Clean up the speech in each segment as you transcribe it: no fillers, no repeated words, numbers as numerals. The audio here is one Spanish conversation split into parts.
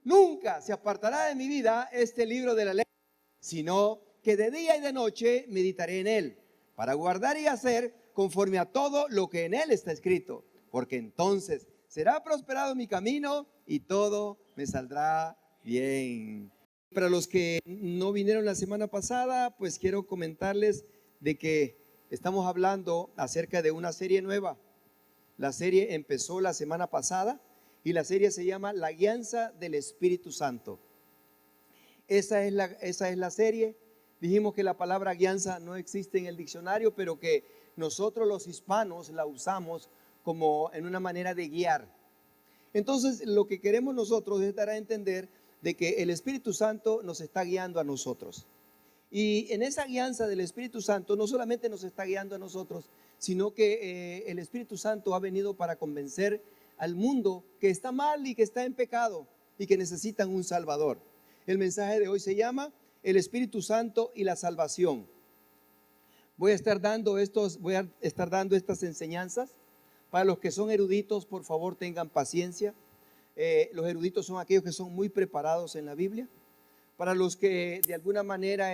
nunca se apartará de mi vida este libro de la ley, sino que de día y de noche meditaré en él, para guardar y hacer conforme a todo lo que en él está escrito, porque entonces será prosperado mi camino y todo me saldrá bien. Para los que no vinieron la semana pasada, pues quiero comentarles de que estamos hablando acerca de una serie nueva. La serie empezó la semana pasada y la serie se llama La Guianza del Espíritu Santo. Esa es la serie. Dijimos que la palabra guianza no existe en el diccionario, pero que nosotros los hispanos la usamos como en una manera de guiar. Entonces, lo que queremos nosotros es dar a entender de que el Espíritu Santo nos está guiando a nosotros. Y en esa guianza del Espíritu Santo no solamente nos está guiando a nosotros, sino que el Espíritu Santo ha venido para convencer al mundo que está mal y que está en pecado y que necesitan un Salvador. El mensaje de hoy se llama El Espíritu Santo y la salvación. Voy a estar dando estas enseñanzas. Para los que son eruditos, por favor tengan paciencia. Los eruditos son aquellos que son muy preparados en la Biblia. Para los que de alguna manera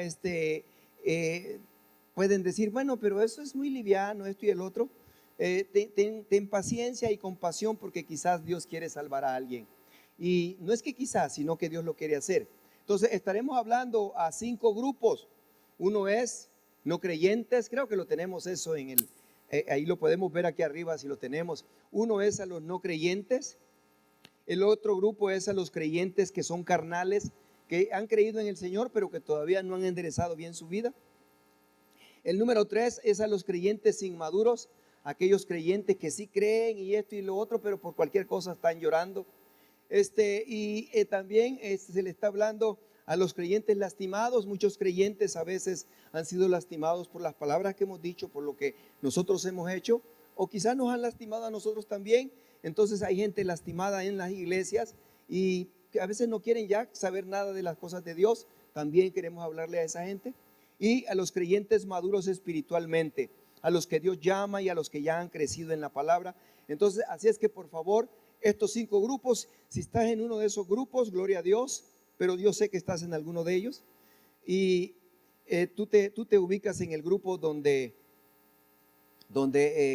pueden decir, bueno, pero eso es muy liviano, esto y el otro. Ten paciencia y compasión, porque quizás Dios quiere salvar a alguien. Y no es que quizás, sino que Dios lo quiere hacer. Entonces estaremos hablando a 5 grupos. Uno es no creyentes, creo que lo tenemos eso ahí lo podemos ver aquí arriba si lo tenemos. Uno es a los no creyentes. El otro grupo es a los creyentes que son carnales, que han creído en el Señor, pero que todavía no han enderezado bien su vida. El número 3 es a los creyentes inmaduros, aquellos creyentes que sí creen y esto y lo otro, pero por cualquier cosa están llorando. También se le está hablando a los creyentes lastimados. Muchos creyentes a veces han sido lastimados por las palabras que hemos dicho, por lo que nosotros hemos hecho, o quizás nos han lastimado a nosotros también. Entonces hay gente lastimada en las iglesias y que a veces no quieren ya saber nada de las cosas de Dios. También queremos hablarle a esa gente. Y a los creyentes maduros espiritualmente, a los que Dios llama y a los que ya han crecido en la palabra. Entonces, así es que por favor, estos 5 grupos, si estás en uno de esos grupos, gloria a Dios, pero yo sé que estás en alguno de ellos y tú te ubicas en el grupo donde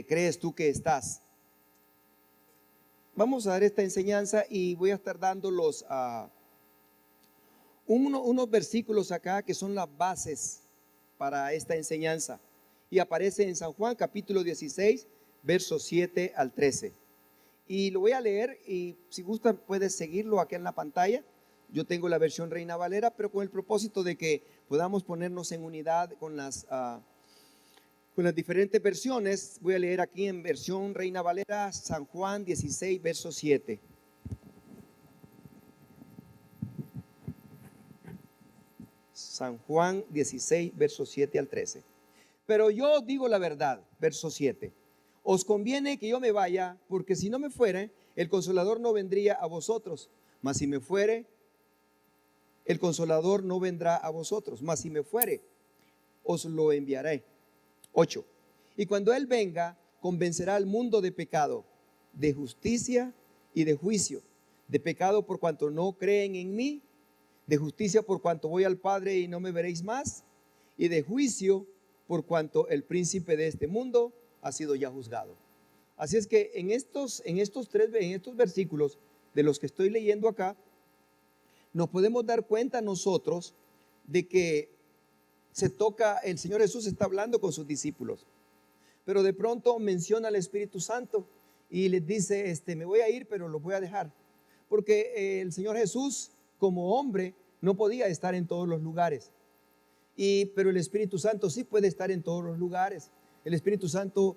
crees tú que estás. Vamos a dar esta enseñanza y voy a estar dando unos versículos acá que son las bases para esta enseñanza, y aparece en San Juan capítulo 16 versos 7 al 13, y lo voy a leer, y si gustan puedes seguirlo aquí en la pantalla. Yo tengo la versión Reina Valera, pero con el propósito de que podamos ponernos en unidad con las diferentes versiones. Voy a leer aquí en versión Reina Valera, San Juan 16 verso 7. San Juan 16, versos 7 al 13. Pero yo digo la verdad, verso 7. Os conviene que yo me vaya, porque si no me fuere, el Consolador no vendría a vosotros. Mas si me fuere, el Consolador no vendrá a vosotros. Mas si me fuere, os lo enviaré. 8. Y cuando Él venga, convencerá al mundo de pecado, de justicia y de juicio. De pecado por cuanto no creen en mí, de justicia por cuanto voy al Padre y no me veréis más, y de juicio por cuanto el príncipe de este mundo ha sido ya juzgado. Así es que en estos versículos de los que estoy leyendo acá, nos podemos dar cuenta nosotros de que el Señor Jesús está hablando con sus discípulos, pero de pronto menciona al Espíritu Santo y les dice, me voy a ir, pero los voy a dejar, porque el Señor Jesús como hombre no podía estar en todos los lugares, pero el Espíritu Santo sí puede estar en todos los lugares. El Espíritu Santo,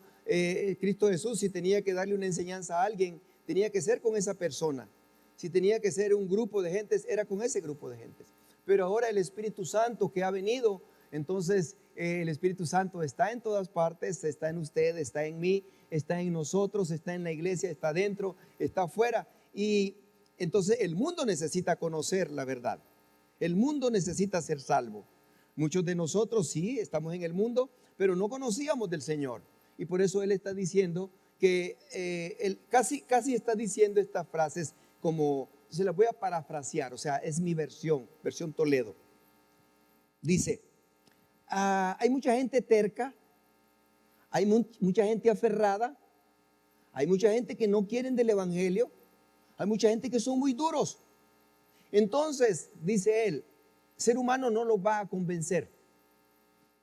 Cristo Jesús, si tenía que darle una enseñanza a alguien, tenía que ser con esa persona. Si tenía que ser un grupo de gentes, era con ese grupo de gentes. Pero ahora el Espíritu Santo que ha venido, entonces el Espíritu Santo está en todas partes, está en usted, está en mí, está en nosotros, está en la iglesia, está dentro, está afuera. Y entonces el mundo necesita conocer la verdad. El mundo necesita ser salvo. Muchos de nosotros sí estamos en el mundo, pero no conocíamos del Señor. Y por eso Él está diciendo que Él casi está diciendo estas frases como se las voy a parafrasear, o sea, es mi versión Toledo. Dice, hay mucha gente terca, hay mucha gente aferrada, hay mucha gente que no quieren del evangelio, hay mucha gente que son muy duros. Entonces, dice él, ser humano no los va a convencer.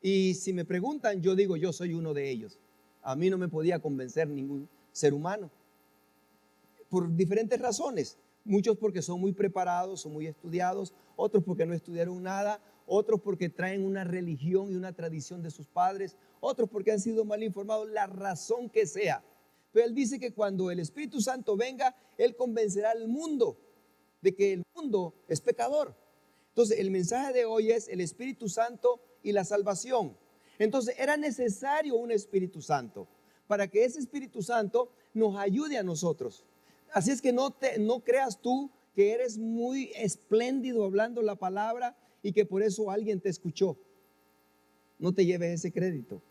Y si me preguntan, yo digo, yo soy uno de ellos. A mí no me podía convencer ningún ser humano. Por diferentes razones. Muchos porque son muy preparados, son muy estudiados. Otros porque no estudiaron nada. Otros porque traen una religión y una tradición de sus padres. Otros porque han sido mal informados, la razón que sea. Pero él dice que cuando el Espíritu Santo venga, él convencerá al mundo de que el mundo es pecador. Entonces, el mensaje de hoy es el Espíritu Santo y la salvación. Entonces, era necesario un Espíritu Santo para que ese Espíritu Santo nos ayude a nosotros. Así es que no creas tú que eres muy espléndido hablando la palabra y que por eso alguien te escuchó. No te lleves ese crédito.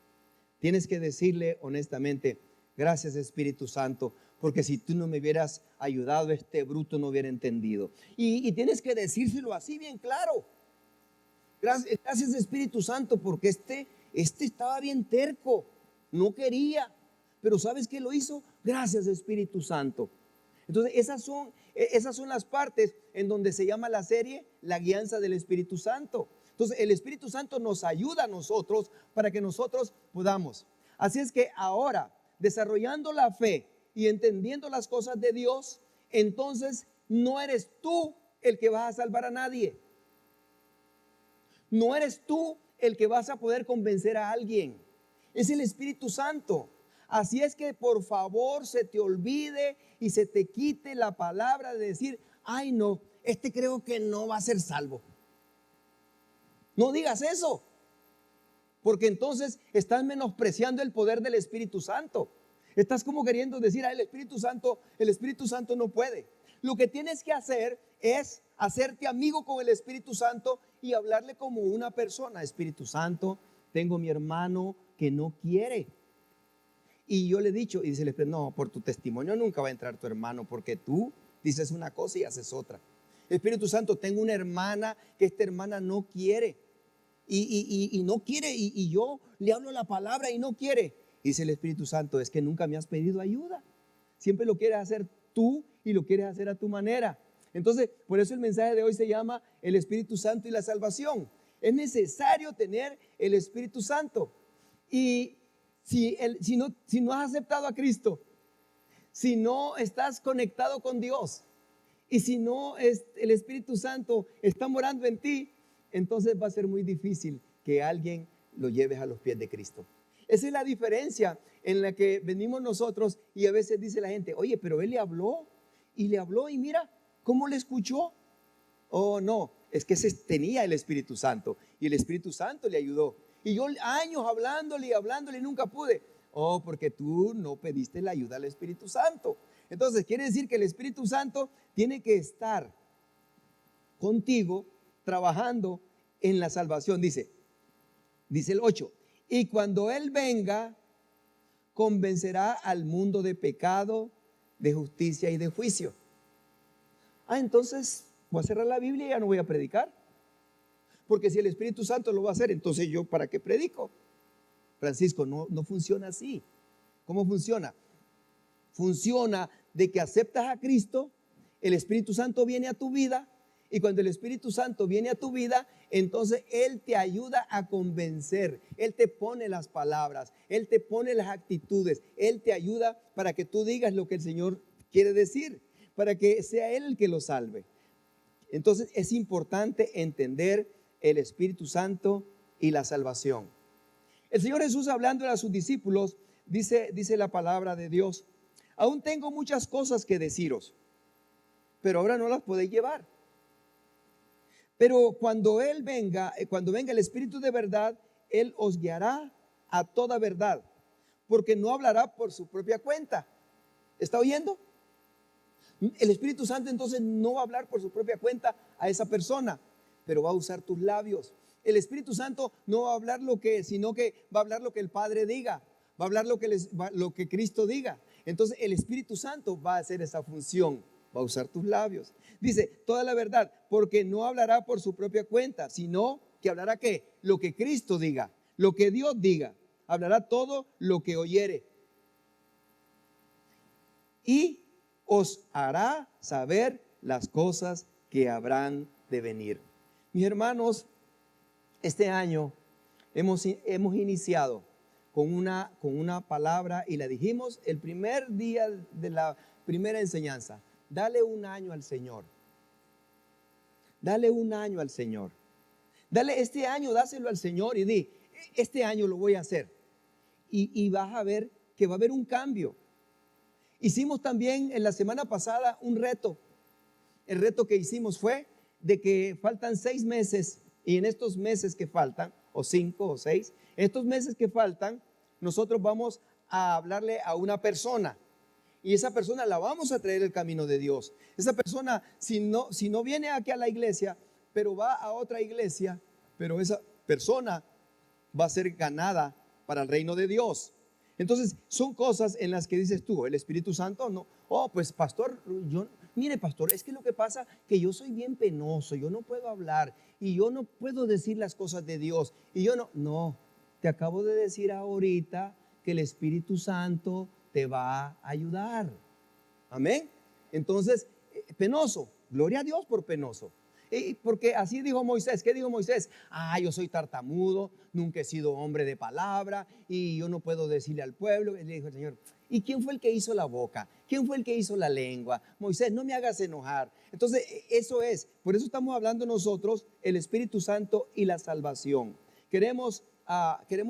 Tienes que decirle honestamente, gracias Espíritu Santo, porque si tú no me hubieras ayudado, este bruto no hubiera entendido. Y tienes que decírselo así bien claro. Gracias Espíritu Santo, porque este estaba bien terco, no quería, pero ¿sabes qué lo hizo? Gracias Espíritu Santo. Entonces esas son las partes en donde se llama la serie La guianza del Espíritu Santo. Entonces el Espíritu Santo nos ayuda a nosotros para que nosotros podamos. Así es que ahora, desarrollando la fe y entendiendo las cosas de Dios, entonces no eres tú el que vas a salvar a nadie. No eres tú el que vas a poder convencer a alguien. Es el Espíritu Santo. Así es que por favor se te olvide y se te quite la palabra de decir, ay no, creo que no va a ser salvo. No digas eso, porque entonces estás menospreciando el poder del Espíritu Santo. Estás como queriendo decir, el Espíritu Santo no puede. Lo que tienes que hacer es hacerte amigo con el Espíritu Santo y hablarle como una persona. Espíritu Santo, tengo mi hermano que no quiere. Y yo le he dicho, y dice el Espíritu, no, por tu testimonio nunca va a entrar tu hermano, porque tú dices una cosa y haces otra. Espíritu Santo, tengo una hermana que esta hermana no quiere. Y no quiere, y yo le hablo la palabra y no quiere. Dice el Espíritu Santo, es que nunca me has pedido ayuda. Siempre lo quieres hacer tú y lo quieres hacer a tu manera. Entonces, por eso el mensaje de hoy se llama el Espíritu Santo y la salvación. Es necesario tener el Espíritu Santo. Y si no has aceptado a Cristo, si no estás conectado con Dios, y si no el Espíritu Santo está morando en ti, entonces va a ser muy difícil que alguien lo lleves a los pies de Cristo. Esa es la diferencia en la que venimos nosotros y a veces dice la gente, oye, pero él le habló y mira cómo le escuchó. Oh, no, es que tenía el Espíritu Santo y el Espíritu Santo le ayudó. Y yo años hablándole y nunca pude. Oh, porque tú no pediste la ayuda al Espíritu Santo. Entonces quiere decir que el Espíritu Santo tiene que estar contigo trabajando en la salvación. Dice el 8, y cuando Él venga, convencerá al mundo de pecado, de justicia y de juicio. Entonces voy a cerrar la Biblia y ya no voy a predicar. Porque si el Espíritu Santo lo va a hacer, entonces yo ¿para qué predico? Francisco, no funciona así. ¿Cómo funciona? Funciona de que aceptas a Cristo, el Espíritu Santo viene a tu vida, y cuando el Espíritu Santo viene a tu vida, entonces Él te ayuda a convencer. Él te pone las palabras, Él te pone las actitudes, Él te ayuda para que tú digas lo que el Señor quiere decir, para que sea Él el que lo salve. Entonces es importante entender el Espíritu Santo y la salvación. El Señor Jesús, hablando a sus discípulos, dice la palabra de Dios, aún tengo muchas cosas que deciros, pero ahora no las podéis llevar. Pero cuando venga el Espíritu de verdad, Él os guiará a toda verdad, porque no hablará por su propia cuenta. ¿Está oyendo? El Espíritu Santo entonces no va a hablar por su propia cuenta a esa persona, pero va a usar tus labios. El Espíritu Santo no va a hablar sino que va a hablar lo que el Padre diga, va a hablar lo que Cristo diga. Entonces el Espíritu Santo va a hacer esa función, va a usar tus labios. Dice, toda la verdad, porque no hablará por su propia cuenta, sino que hablará ¿qué? Lo que Cristo diga, lo que Dios diga. Hablará todo lo que oyere. Y os hará saber las cosas que habrán de venir. Mis hermanos, este año hemos iniciado con una palabra y la dijimos el primer día de la primera enseñanza. Dale un año al Señor. Dale un año al Señor. Dale este año, dáselo al Señor y di, este año lo voy a hacer. Y vas a ver que va a haber un cambio. Hicimos también en la semana pasada un reto. El reto que hicimos fue de que faltan 6 meses y en estos meses que faltan, o 5 o 6, estos meses que faltan, nosotros vamos a hablarle a una persona y esa persona la vamos a traer el camino de Dios. Esa persona, si no viene aquí a la iglesia, pero va a otra iglesia, pero esa persona va a ser ganada para el reino de Dios. Entonces, son cosas en las que dices tú, el Espíritu Santo, no, oh, pues pastor, mire pastor, es que lo que pasa que yo soy bien penoso, yo no puedo hablar y yo no puedo decir las cosas de Dios y yo no, te acabo de decir ahorita que el Espíritu Santo te va a ayudar. Amén. Entonces, penoso, gloria a Dios por penoso. Porque así dijo Moisés. ¿Qué dijo Moisés? Yo soy tartamudo, nunca he sido hombre de palabra y yo no puedo decirle al pueblo. Y le dijo el Señor, ¿y quién fue el que hizo la boca? ¿Quién fue el que hizo la lengua? Moisés, no me hagas enojar. Entonces, eso es. Por eso estamos hablando nosotros, el Espíritu Santo y la salvación. Queremos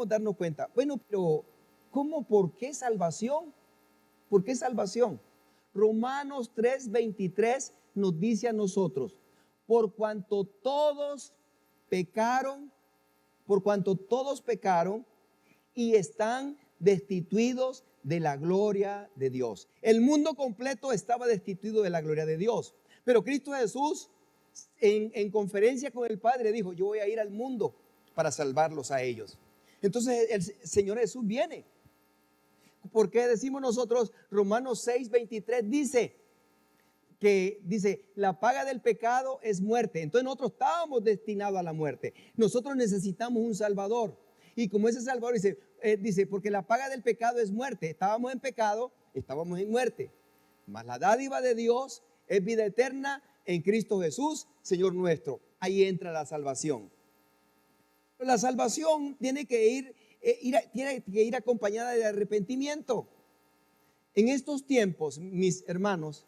darnos cuenta. Bueno, pero ¿cómo? ¿Por qué salvación? ¿Por qué salvación? Romanos 3:23 nos dice a nosotros, por cuanto todos pecaron y están destituidos de la gloria de Dios. El mundo completo estaba destituido de la gloria de Dios. Pero Cristo Jesús en conferencia con el Padre dijo, yo voy a ir al mundo para salvarlos a ellos. Entonces el Señor Jesús viene. ¿Por qué decimos nosotros? Romanos 6:23 dice, la paga del pecado es muerte. Entonces nosotros estábamos destinados a la muerte. Nosotros necesitamos un Salvador. Y como ese Salvador dice, porque la paga del pecado es muerte. Estábamos en pecado, estábamos en muerte. Mas la dádiva de Dios es vida eterna en Cristo Jesús, Señor nuestro. Ahí entra la salvación. La salvación tiene que ir acompañada de arrepentimiento. En estos tiempos, mis hermanos,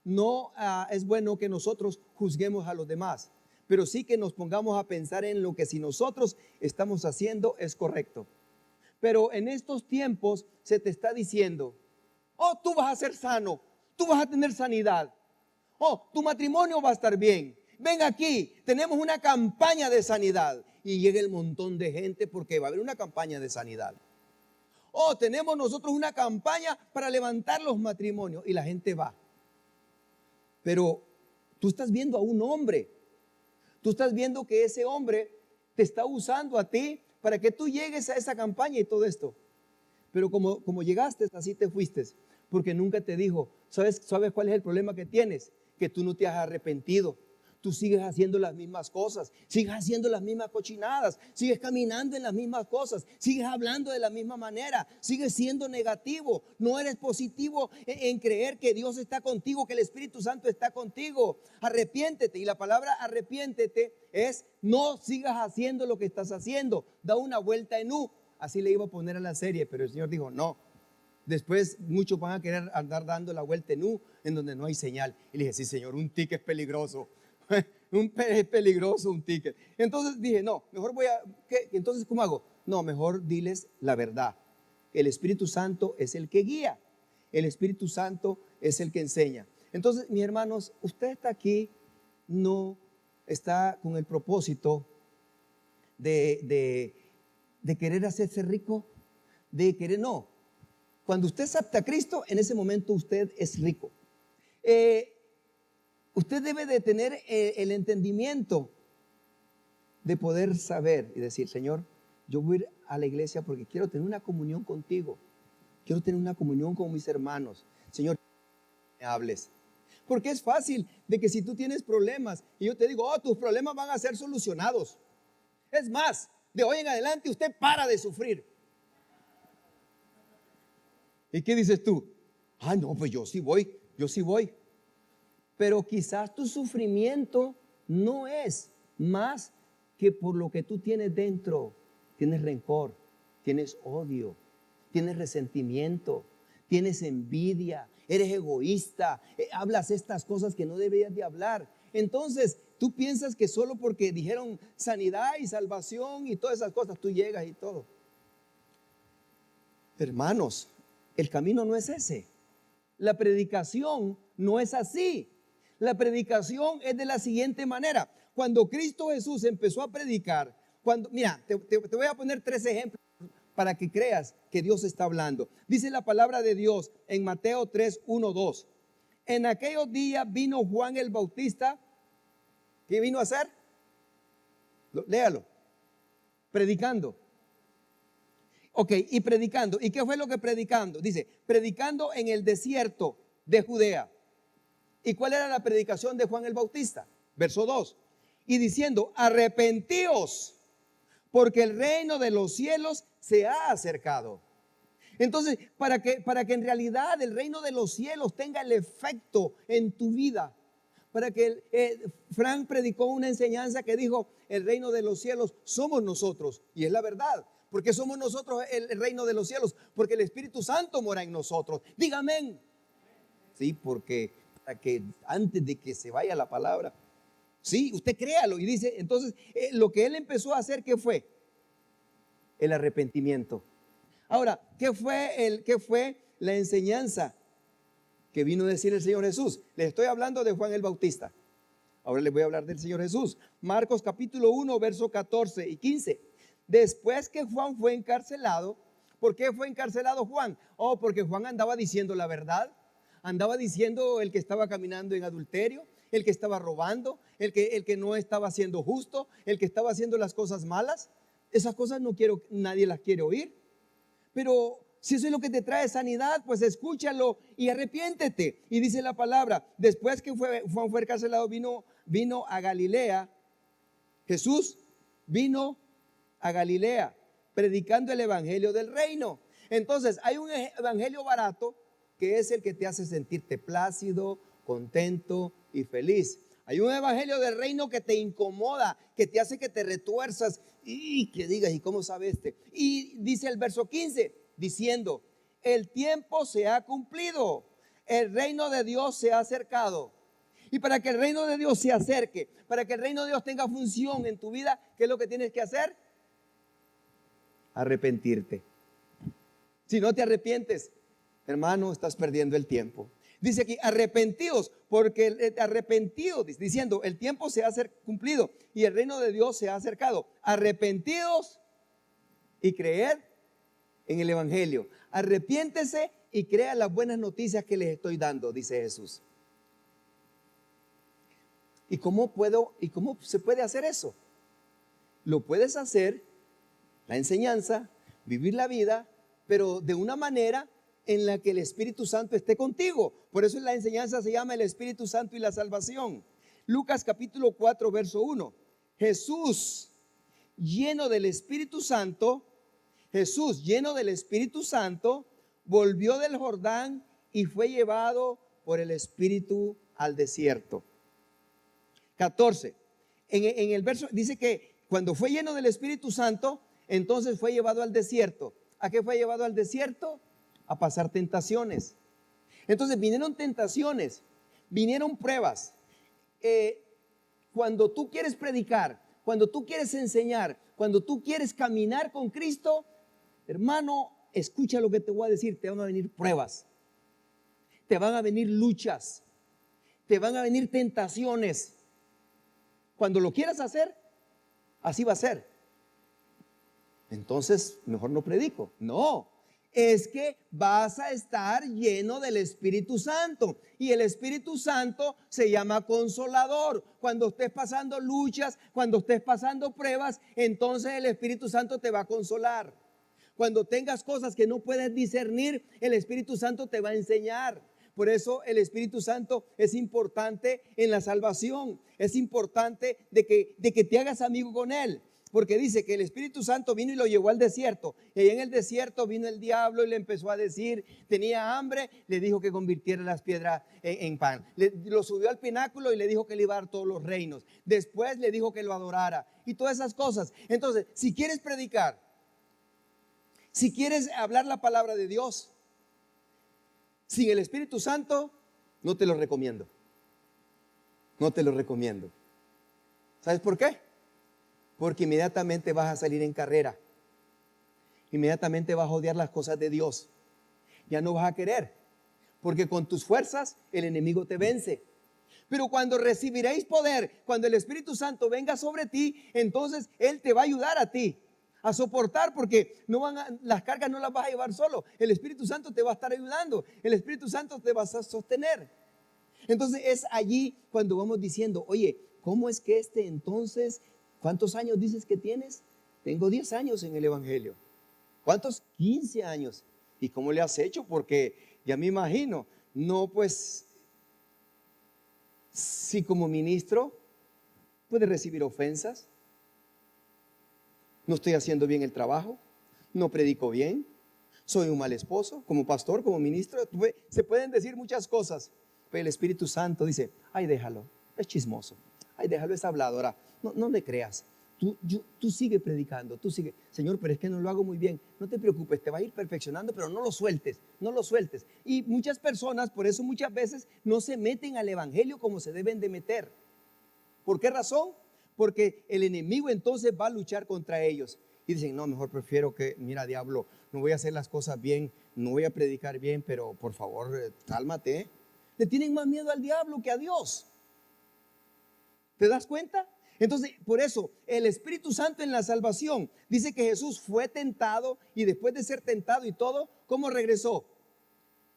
no es bueno que nosotros juzguemos a los demás, pero sí que nos pongamos a pensar en lo que si nosotros estamos haciendo es correcto. Pero en estos tiempos se te está diciendo, oh, tú vas a ser sano, tú vas a tener sanidad, oh, tu matrimonio va a estar bien, ven aquí, tenemos una campaña de sanidad. Y llega el montón de gente porque va a haber una campaña de sanidad. Oh, tenemos nosotros una campaña para levantar los matrimonios y la gente va. Pero tú estás viendo a un hombre. Tú estás viendo que ese hombre te está usando a ti para que tú llegues a esa campaña y todo esto. Pero como llegaste, así te fuiste. Porque nunca te dijo, ¿sabes cuál es el problema que tienes? Que tú no te has arrepentido. Tú sigues haciendo las mismas cosas, sigues haciendo las mismas cochinadas, sigues caminando en las mismas cosas, sigues hablando de la misma manera, sigues siendo negativo, no eres positivo en creer que Dios está contigo, que el Espíritu Santo está contigo. Arrepiéntete, y la palabra arrepiéntete es no sigas haciendo lo que estás haciendo, da una vuelta en U. Así le iba a poner a la serie, pero el Señor dijo no. Después muchos van a querer andar dando la vuelta en U en donde no hay señal. Y le dije, sí Señor, un ticket es peligroso. Es peligroso un ticket. Entonces dije, no, mejor entonces ¿cómo hago? No, mejor diles la verdad. El Espíritu Santo es el que guía. El Espíritu Santo es el que enseña. Entonces, mis hermanos, usted está aquí, no está con el propósito de querer hacerse rico, no. Cuando usted acepta a Cristo, en ese momento usted es rico. Usted debe de tener el entendimiento de poder saber y decir, Señor, yo voy a ir a la iglesia porque quiero tener una comunión contigo. Quiero tener una comunión con mis hermanos. Señor, me hables. Porque es fácil de que si tú tienes problemas y yo te digo, oh, tus problemas van a ser solucionados. Es más, de hoy en adelante usted para de sufrir. ¿Y qué dices tú? Ah, no, pues yo sí voy. Pero quizás tu sufrimiento no es más que por lo que tú tienes dentro. Tienes rencor, tienes odio, tienes resentimiento, tienes envidia, eres egoísta, hablas estas cosas que no deberías de hablar. Entonces, tú piensas que solo porque dijeron sanidad y salvación y todas esas cosas, tú llegas y todo. Hermanos, el camino no es ese. La predicación no es así. La predicación es de la siguiente manera. Cuando Cristo Jesús empezó a predicar, mira, te voy a poner 3 ejemplos para que creas que Dios está hablando. Dice la palabra de Dios en Mateo 3, 1, 2. En aquellos días vino Juan el Bautista. ¿Qué vino a hacer? Léalo. Predicando. Ok, y predicando. ¿Y qué fue lo que predicando? Dice, predicando en el desierto de Judea. ¿Y cuál era la predicación de Juan el Bautista? Verso 2. Y diciendo, arrepentíos, porque el reino de los cielos se ha acercado. Entonces, para que en realidad el reino de los cielos tenga el efecto en tu vida, para que Frank predicó una enseñanza que dijo, el reino de los cielos somos nosotros. Y es la verdad. Porque somos nosotros el reino de los cielos, porque el Espíritu Santo mora en nosotros. Dígame. Sí, porque para que antes de que se vaya la palabra, sí, usted créalo. Y dice, entonces, lo que él empezó a hacer, ¿qué fue? El arrepentimiento. Ahora, ¿qué fue la enseñanza que vino a decir el Señor Jesús? Les estoy hablando de Juan el Bautista. Ahora les voy a hablar del Señor Jesús. Marcos capítulo 1, verso 14 y 15. Después que Juan fue encarcelado, ¿por qué fue encarcelado Juan? Oh, porque Juan andaba diciendo la verdad, andaba diciendo el que estaba caminando en adulterio, el que estaba robando, el que no estaba siendo justo, el que estaba haciendo las cosas malas. Esas cosas nadie las quiere oír. Pero si eso es lo que te trae sanidad, pues escúchalo y arrepiéntete. Y dice la palabra, después que Juan fue encarcelado, vino a Galilea. Jesús vino a Galilea, predicando el evangelio del reino. Entonces, hay un evangelio barato que es el que te hace sentirte plácido, contento y feliz. Hay un evangelio del reino que te incomoda, que te hace que te retuerzas y que digas, ¿y cómo sabe este? Y dice el verso 15, diciendo, el tiempo se ha cumplido, el reino de Dios se ha acercado. Y para que el reino de Dios se acerque, para que el reino de Dios tenga función en tu vida, ¿qué es lo que tienes que hacer? Arrepentirte. Si no te arrepientes, hermano, estás perdiendo el tiempo. Dice aquí, arrepentidos, porque arrepentidos, diciendo, el tiempo se ha cumplido y el reino de Dios se ha acercado. Arrepentidos y creer en el evangelio. Arrepiéntese y crea las buenas noticias que les estoy dando, dice Jesús. ¿Y cómo se puede hacer eso? Lo puedes hacer, la enseñanza, vivir la vida, pero de una manera en la que el Espíritu Santo esté contigo. Por eso la enseñanza se llama el Espíritu Santo y la salvación. Lucas capítulo 4, verso 1. Jesús, lleno del Espíritu Santo, volvió del Jordán y fue llevado por el Espíritu al desierto. 14. En el verso dice que cuando fue lleno del Espíritu Santo, entonces fue llevado al desierto. ¿A qué fue llevado al desierto? A pasar tentaciones. Entonces vinieron tentaciones, vinieron pruebas. Cuando tú quieres predicar, cuando tú quieres enseñar, cuando tú quieres caminar con Cristo, hermano, escucha lo que te voy a decir. Te van a venir pruebas, te van a venir luchas, te van a venir tentaciones. Cuando lo quieras hacer, así va a ser. Entonces, mejor no predico. No, es que vas a estar lleno del Espíritu Santo. Y el Espíritu Santo se llama consolador. Cuando estés pasando luchas, cuando estés pasando pruebas, entonces el Espíritu Santo te va a consolar. Cuando tengas cosas que no puedes discernir, el Espíritu Santo te va a enseñar. Por eso el Espíritu Santo es importante en la salvación. Es importante de que te hagas amigo con Él. Porque dice que el Espíritu Santo vino y lo llevó al desierto. Y en el desierto vino el diablo y le empezó a decir, tenía hambre, le dijo que convirtiera las piedras en pan. Lo subió al pináculo y le dijo que le iba a dar todos los reinos. Después le dijo que lo adorara y todas esas cosas. Entonces, si quieres predicar, si quieres hablar la palabra de Dios, sin el Espíritu Santo, no te lo recomiendo. No te lo recomiendo. ¿Sabes por qué? Porque inmediatamente vas a salir en carrera. Inmediatamente vas a odiar las cosas de Dios. Ya no vas a querer. Porque con tus fuerzas el enemigo te vence. Pero cuando recibiréis poder, cuando el Espíritu Santo venga sobre ti, entonces Él te va a ayudar a ti a soportar, porque las cargas no las vas a llevar solo. El Espíritu Santo te va a estar ayudando. El Espíritu Santo te va a sostener. Entonces es allí cuando vamos diciendo, oye, ¿cómo es que entonces, cuántos años dices que tienes? Tengo 10 años en el Evangelio. ¿Cuántos? 15 años. ¿Y cómo le has hecho? Porque ya me imagino, no pues, si como ministro puede recibir ofensas, no estoy haciendo bien el trabajo, no predico bien, soy un mal esposo, como pastor, como ministro, se pueden decir muchas cosas, pero el Espíritu Santo dice, ay, déjalo, es chismoso, ay, déjalo, es habladora, no le creas, tú sigue predicando, tú sigue, Señor, pero es que no lo hago muy bien, no te preocupes, te va a ir perfeccionando, pero no lo sueltes. Y muchas personas, por eso muchas veces no se meten al Evangelio como se deben de meter. ¿Por qué razón? Porque el enemigo entonces va a luchar contra ellos. Y dicen, no, mejor prefiero que, mira, diablo, no voy a hacer las cosas bien, no voy a predicar bien, pero por favor, cálmate. Le tienen más miedo al diablo que a Dios. ¿Te das cuenta? Entonces, por eso, el Espíritu Santo en la salvación, dice que Jesús fue tentado y después de ser tentado y todo, ¿cómo regresó?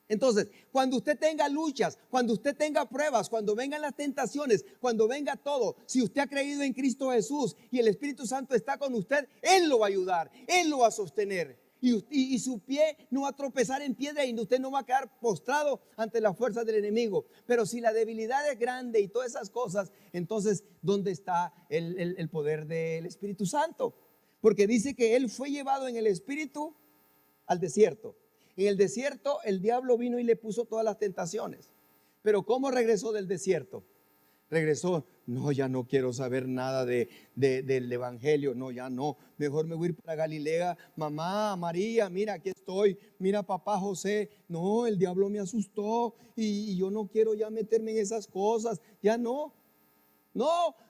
Entonces, cuando usted tenga luchas, cuando usted tenga pruebas, cuando vengan las tentaciones, cuando venga todo, si usted ha creído en Cristo Jesús y el Espíritu Santo está con usted, Él lo va a ayudar, Él lo va a sostener. Y su pie no va a tropezar en piedra y usted no va a quedar postrado ante la fuerza del enemigo. Pero si la debilidad es grande y todas esas cosas, entonces, ¿dónde está el poder del Espíritu Santo? Porque dice que Él fue llevado en el Espíritu al desierto. En el desierto el diablo vino y le puso todas las tentaciones. Pero ¿cómo regresó del desierto? Regresó, no, ya no quiero saber nada del Evangelio, no, ya no, mejor me voy a ir para Galilea, mamá, María, mira, aquí estoy, mira, papá José, no, el diablo me asustó y yo no quiero ya meterme en esas cosas, ya no,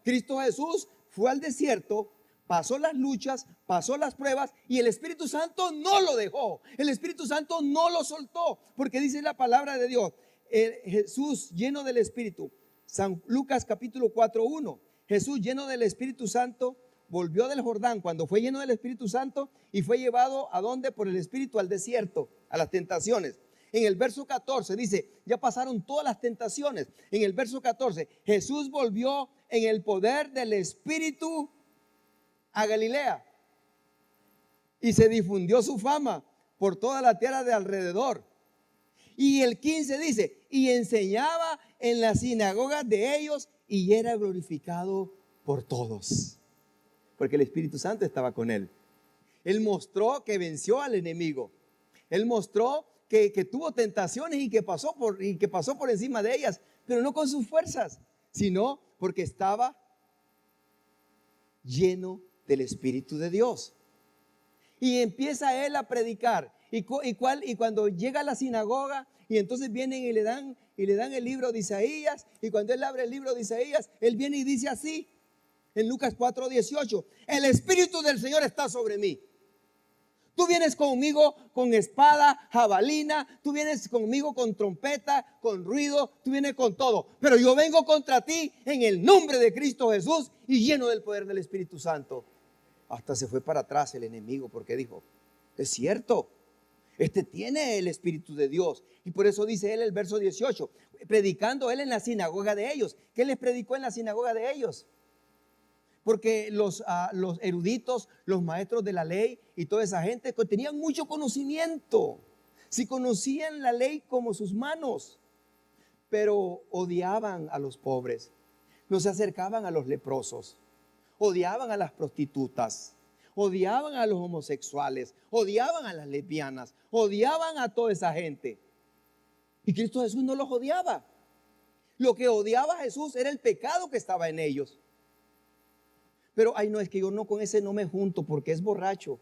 Cristo Jesús fue al desierto, pasó las luchas, pasó las pruebas y el Espíritu Santo no lo dejó, el Espíritu Santo no lo soltó, porque dice la palabra de Dios, Jesús lleno del Espíritu, San Lucas capítulo 4:1, Jesús lleno del Espíritu Santo volvió del Jordán cuando fue lleno del Espíritu Santo y fue llevado ¿a dónde? Por el Espíritu al desierto, a las tentaciones. En el verso 14 dice, ya pasaron todas las tentaciones. En el verso 14, Jesús volvió en el poder del Espíritu a Galilea y se difundió su fama por toda la tierra de alrededor. Y el 15 dice, y enseñaba en las sinagogas de ellos y era glorificado por todos. Porque el Espíritu Santo estaba con él. Él mostró que venció al enemigo. Él mostró que tuvo tentaciones y que pasó por encima de ellas, pero no con sus fuerzas, sino porque estaba lleno del Espíritu de Dios. Y empieza él a predicar. Y cuando llega a la sinagoga y entonces vienen y le dan el libro de Isaías, y cuando él abre el libro de Isaías, él viene y dice así en Lucas 4:18, el Espíritu del Señor está sobre mí. Tú vienes conmigo con espada, jabalina, tú vienes conmigo con trompeta, con ruido, tú vienes con todo, pero yo vengo contra ti en el nombre de Cristo Jesús y lleno del poder del Espíritu Santo. Hasta se fue para atrás el enemigo porque dijo, es cierto, este tiene el Espíritu de Dios. Y por eso dice él el verso 18, predicando él en la sinagoga de ellos. ¿Qué les predicó en la sinagoga de ellos? Porque los eruditos, los maestros de la ley y toda esa gente tenían mucho conocimiento. Si conocían la ley como sus manos. pero odiaban a los pobres, no se acercaban a los leprosos, odiaban a las prostitutas, odiaban a los homosexuales, odiaban a las lesbianas, odiaban a toda esa gente. Y Cristo Jesús no los odiaba. Lo que odiaba a Jesús era el pecado que estaba en ellos. Pero, ay, no, es que yo no, con ese no me junto porque es borracho.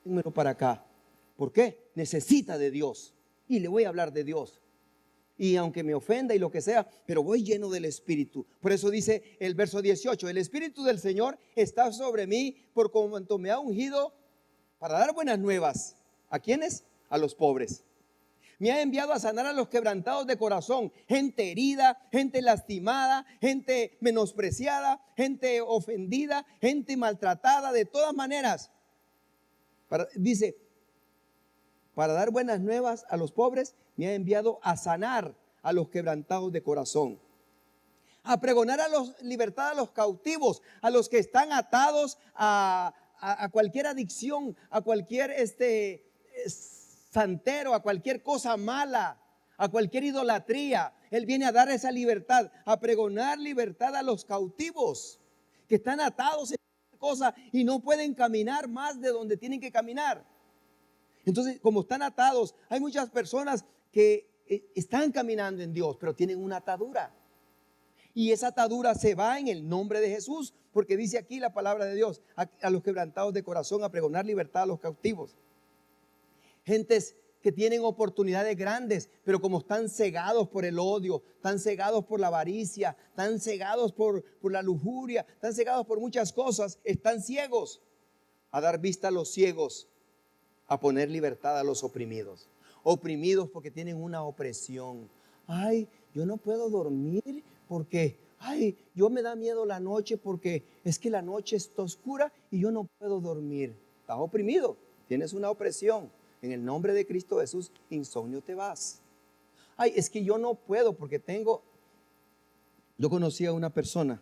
Dímelo para acá. ¿Por qué? Necesita de Dios. Y le voy a hablar de Dios. Y aunque me ofenda y lo que sea, pero voy lleno del Espíritu. Por eso dice el verso 18, el Espíritu del Señor está sobre mí por cuanto me ha ungido para dar buenas nuevas. ¿A quiénes? A los pobres. Me ha enviado a sanar a los quebrantados de corazón, gente herida, gente lastimada, gente menospreciada, gente ofendida, gente maltratada, de todas maneras. Dice, para dar buenas nuevas a los pobres, me ha enviado a sanar a los quebrantados de corazón, a pregonar libertad a los cautivos, a los que están atados a cualquier adicción, a cualquier santero, a cualquier cosa mala, a cualquier idolatría. Él viene a dar esa libertad, a pregonar libertad a los cautivos que están atados en cosa y no pueden caminar más de donde tienen que caminar. Entonces, como están atados, hay muchas personas que están caminando en Dios, pero tienen una atadura. Y esa atadura se va en el nombre de Jesús, porque dice aquí la palabra de Dios, a los quebrantados de corazón, a pregonar libertad a los cautivos. Gentes que tienen oportunidades grandes, pero como están cegados por el odio, están cegados por la avaricia, están cegados por la lujuria, están cegados por muchas cosas, están ciegos. A dar vista a los ciegos, a poner libertad a los oprimidos. Oprimidos porque tienen una opresión. Ay, yo no puedo dormir porque, ay, yo me da miedo la noche porque es que la noche está oscura y yo no puedo dormir. Estás oprimido, tienes una opresión. En el nombre de Cristo Jesús, insomnio te vas. Ay, es que yo no puedo porque yo conocí a una persona.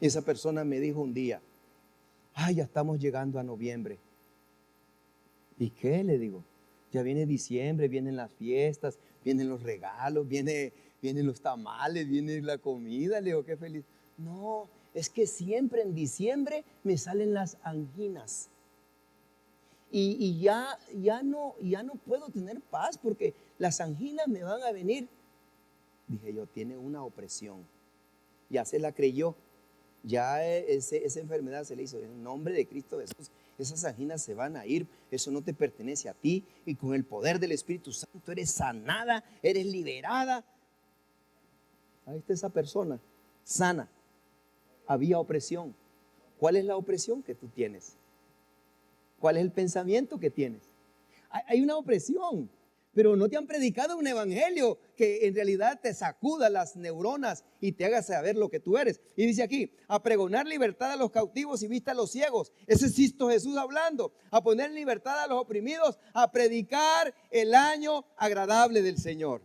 Y esa persona me dijo un día, ay, ya estamos llegando a noviembre. ¿Y qué? Le digo, ya viene diciembre, vienen las fiestas, vienen los regalos, vienen los tamales, viene la comida. Le digo, qué feliz. No, es que siempre en diciembre me salen las anginas. Y ya no puedo tener paz porque las anginas me van a venir. Dije yo, tiene una opresión. Ya se la creyó. Ya esa enfermedad se le hizo. En el nombre de Cristo Jesús, esas anginas se van a ir. Eso no te pertenece a ti. Y con el poder del Espíritu Santo eres sanada, eres liberada. Ahí está esa persona, sana. Había opresión. ¿Cuál es la opresión que tú tienes? ¿Cuál es el pensamiento que tienes? Hay una opresión, pero no te han predicado un evangelio que en realidad te sacuda las neuronas y te haga saber lo que tú eres. Y dice aquí, a pregonar libertad a los cautivos y vista a los ciegos. Ese es Cristo Jesús hablando. A poner libertad a los oprimidos, a predicar el año agradable del Señor.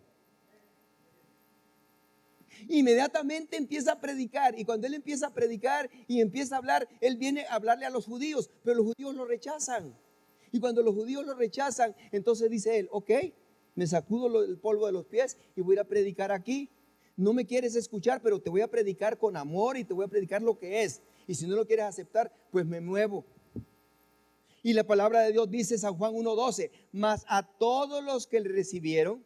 Inmediatamente empieza a predicar, y cuando él empieza a predicar y empieza a hablar, él viene a hablarle a los judíos, pero los judíos lo rechazan. Y cuando los judíos lo rechazan, entonces dice él, ok, me sacudo el polvo de los pies y voy a ir a predicar aquí. No me quieres escuchar, pero te voy a predicar con amor y te voy a predicar lo que es. Y si no lo quieres aceptar, pues me muevo. Y la palabra de Dios dice, San Juan 1:12, mas a todos los que le recibieron.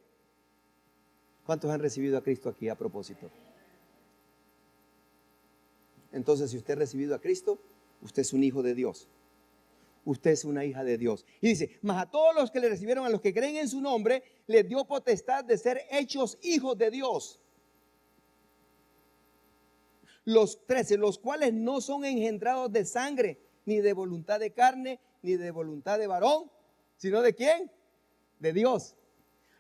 ¿Cuántos han recibido a Cristo aquí a propósito? Entonces, si usted ha recibido a Cristo, usted es un hijo de Dios. Usted es una hija de Dios. Y dice, mas a todos los que le recibieron, a los que creen en su nombre, les dio potestad de ser hechos hijos de Dios. Los 13, los cuales no son engendrados de sangre, ni de voluntad de carne, ni de voluntad de varón, sino ¿de quién? De Dios.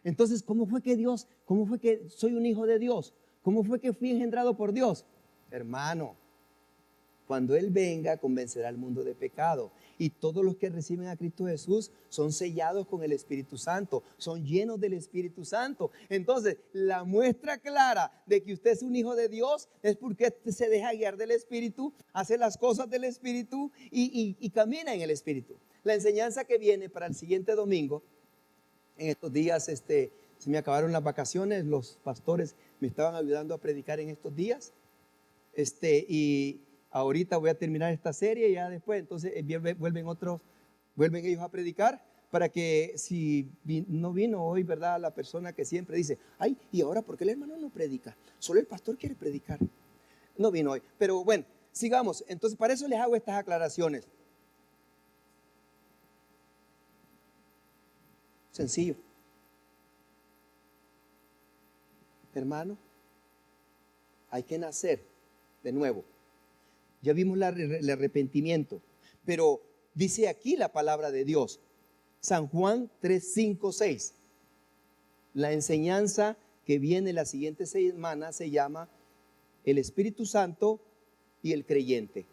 Entonces, ¿cómo fue que soy un hijo de Dios? ¿Cómo fue que fui engendrado por Dios? Hermano, cuando Él venga, convencerá al mundo de pecado. Y todos los que reciben a Cristo Jesús son sellados con el Espíritu Santo, son llenos del Espíritu Santo. Entonces, la muestra clara de que usted es un hijo de Dios es porque usted se deja guiar del Espíritu, hace las cosas del Espíritu y camina en el Espíritu. La enseñanza que viene para el siguiente domingo En estos días se me acabaron las vacaciones, los pastores me estaban ayudando a predicar en estos días. Y ahorita voy a terminar esta serie y ya después, entonces vuelven ellos a predicar para que si no vino hoy, ¿verdad? La persona que siempre dice, ay, ¿y ahora por qué el hermano no predica? Solo el pastor quiere predicar. No vino hoy, pero bueno, sigamos. Entonces, para eso les hago estas aclaraciones. Sencillo. Hermano, hay que nacer de nuevo. Ya vimos el arrepentimiento, pero dice aquí la palabra de Dios, San Juan 3, 5, 6. La enseñanza que viene la siguiente semana se llama el Espíritu Santo y el creyente.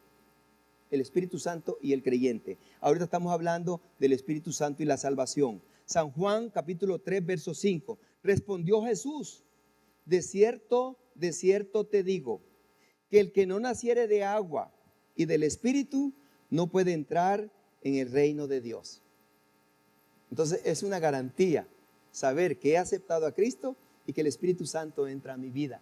El Espíritu Santo y el creyente. Ahorita estamos hablando del Espíritu Santo y la salvación. San Juan capítulo 3, verso 5. Respondió Jesús, de cierto te digo, que el que no naciere de agua y del Espíritu no puede entrar en el reino de Dios. Entonces es una garantía saber que he aceptado a Cristo y que el Espíritu Santo entra a mi vida.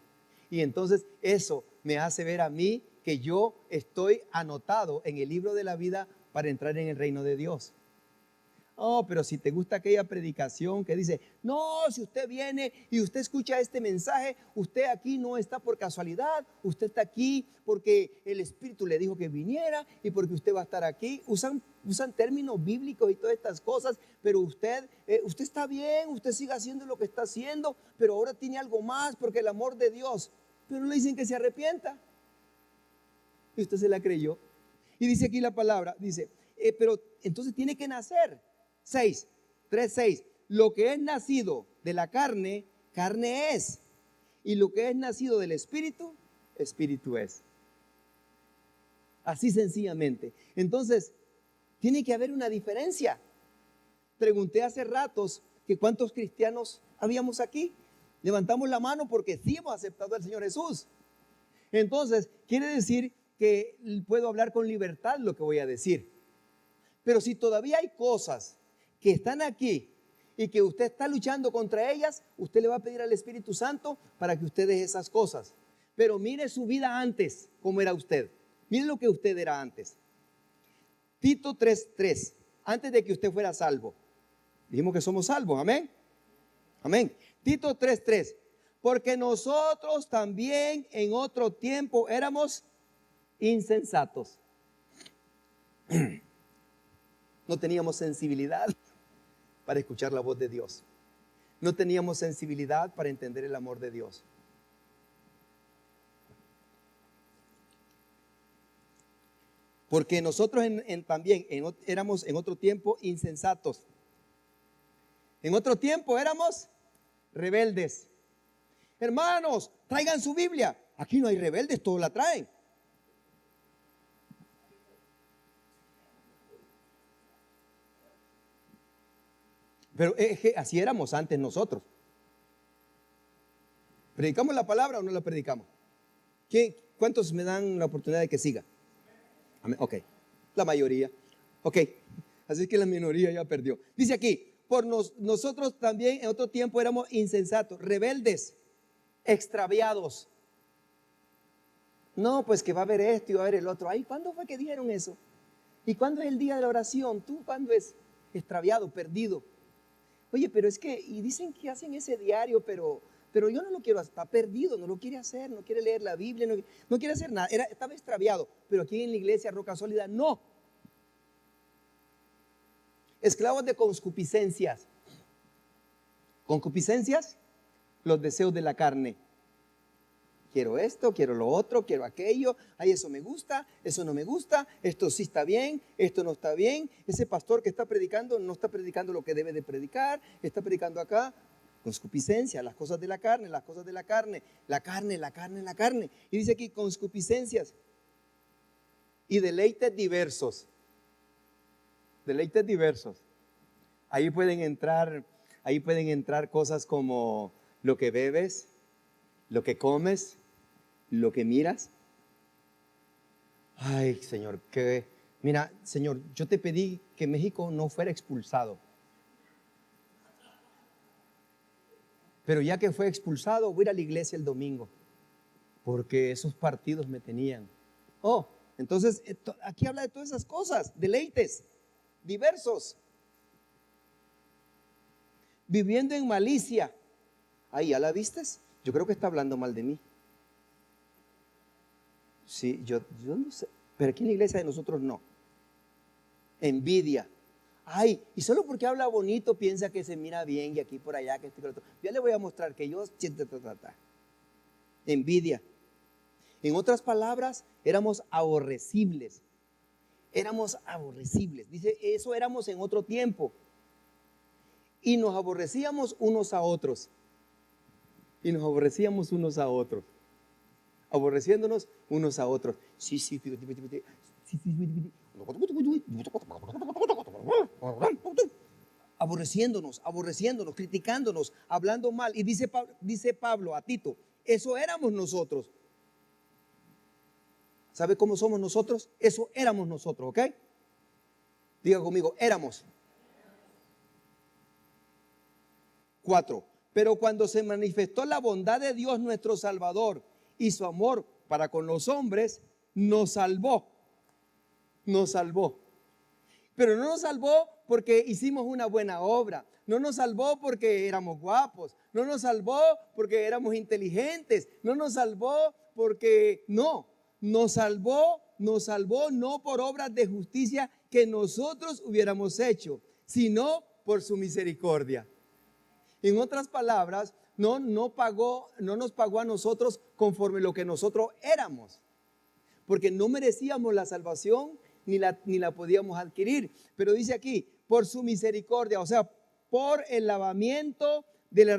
Y entonces eso me hace ver a mí que yo estoy anotado en el libro de la vida para entrar en el reino de Dios. Oh, pero si te gusta aquella predicación que dice, no, si usted viene y usted escucha este mensaje, usted aquí no está por casualidad, usted está aquí porque el Espíritu le dijo que viniera y porque usted va a estar aquí. Usan términos bíblicos y todas estas cosas, pero usted está bien, usted sigue haciendo lo que está haciendo, pero ahora tiene algo más porque el amor de Dios. Pero le dicen que se arrepienta. Y usted se la creyó. Y dice aquí la palabra, dice, pero entonces tiene que nacer. 3:6. Lo que es nacido de la carne, carne es. Y lo que es nacido del Espíritu, Espíritu es. Así sencillamente. Entonces, tiene que haber una diferencia. Pregunté hace ratos que cuántos cristianos habíamos aquí. Levantamos la mano porque sí hemos aceptado al Señor Jesús. Entonces, quiere decir que puedo hablar con libertad lo que voy a decir. Pero si todavía hay cosas que están aquí y que usted está luchando contra ellas, usted le va a pedir al Espíritu Santo para que usted deje esas cosas. Pero mire su vida antes, cómo era usted. Mire lo que usted era antes. Tito 3:3, antes de que usted fuera salvo. Dijimos que somos salvos, amén. Amén. Tito 3:3, porque nosotros también en otro tiempo éramos insensatos. No teníamos sensibilidad para escuchar la voz de Dios. No teníamos sensibilidad para entender el amor de Dios. Porque nosotros también éramos en otro tiempo insensatos. En otro tiempo éramos rebeldes. Hermanos, traigan su Biblia. Aquí no hay rebeldes, todos la traen. Pero es que así éramos antes nosotros. ¿Predicamos la palabra o no la predicamos? ¿Cuántos me dan la oportunidad de que siga? Amén. Ok, la mayoría. Ok, así que la minoría ya perdió. Dice aquí, nosotros también en otro tiempo éramos insensatos, rebeldes, extraviados. No, pues que va a haber esto y va a haber el otro. Ay, ¿cuándo fue que dijeron eso? ¿Y cuándo es el día de la oración? ¿Tú cuándo es? Extraviado, perdido. Oye, pero es que, y dicen que hacen ese diario, pero yo no lo quiero, está perdido, no lo quiere hacer, no quiere leer la Biblia, no quiere hacer nada, estaba extraviado, pero aquí en la iglesia Roca Sólida, no. Esclavos de concupiscencias. Concupiscencias, los deseos de la carne. Quiero esto, quiero lo otro, quiero aquello. Ay, eso me gusta, eso no me gusta. Esto sí está bien, esto no está bien. Ese pastor que está predicando no está predicando lo que debe de predicar. Está predicando acá concupiscencia, las cosas de la carne, las cosas de la carne. La carne, la carne, la carne. Y dice aquí concupiscencias y deleites diversos. Deleites diversos. Ahí pueden entrar cosas como lo que bebes, lo que comes, lo que miras. Ay, Señor, mira, Señor, yo te pedí que México no fuera expulsado. Pero ya que fue expulsado, voy a ir a la iglesia el domingo, porque esos partidos me tenían. Oh, entonces aquí habla de todas esas cosas, deleites diversos. Viviendo en malicia. Ahí, ¿ya la vistes? Yo creo que está hablando mal de mí. Sí, yo no sé, pero aquí en la iglesia de nosotros no. Envidia. Ay, y solo porque habla bonito piensa que se mira bien y aquí por allá, que esto y que lo otro. Ya le voy a mostrar que yo... Envidia. En otras palabras, éramos aborrecibles. Éramos aborrecibles. Dice, eso éramos en otro tiempo. Y nos aborrecíamos unos a otros. Y nos aborrecíamos unos a otros. Aborreciéndonos unos a otros. Aborreciéndonos, criticándonos, hablando mal. Y dice Pablo a Tito, eso éramos nosotros. ¿Sabe cómo somos nosotros? Eso éramos nosotros, ¿ok? Diga conmigo, éramos. 4. Pero cuando se manifestó la bondad de Dios nuestro Salvador y su amor para con los hombres, nos salvó. Nos salvó. Pero no nos salvó porque hicimos una buena obra. No nos salvó porque éramos guapos. No nos salvó porque éramos inteligentes. No nos salvó porque no. Nos salvó no por obras de justicia que nosotros hubiéramos hecho, sino por su misericordia. En otras palabras, no nos pagó a nosotros conforme lo que nosotros éramos, porque no merecíamos la salvación ni la podíamos adquirir. Pero dice aquí, por su misericordia, o sea, por el lavamiento de la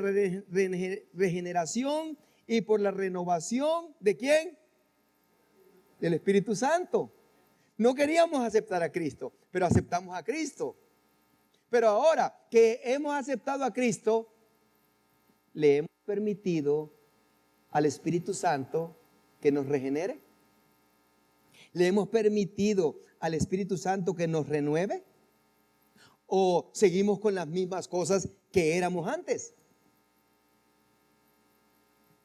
regeneración y por la renovación ¿de quién? Del Espíritu Santo. No queríamos aceptar a Cristo, pero aceptamos a Cristo. Pero ahora que hemos aceptado a Cristo, le hemos permitido al Espíritu Santo que nos regenere. ¿Le hemos permitido al Espíritu Santo que nos renueve? ¿O seguimos con las mismas cosas que éramos antes?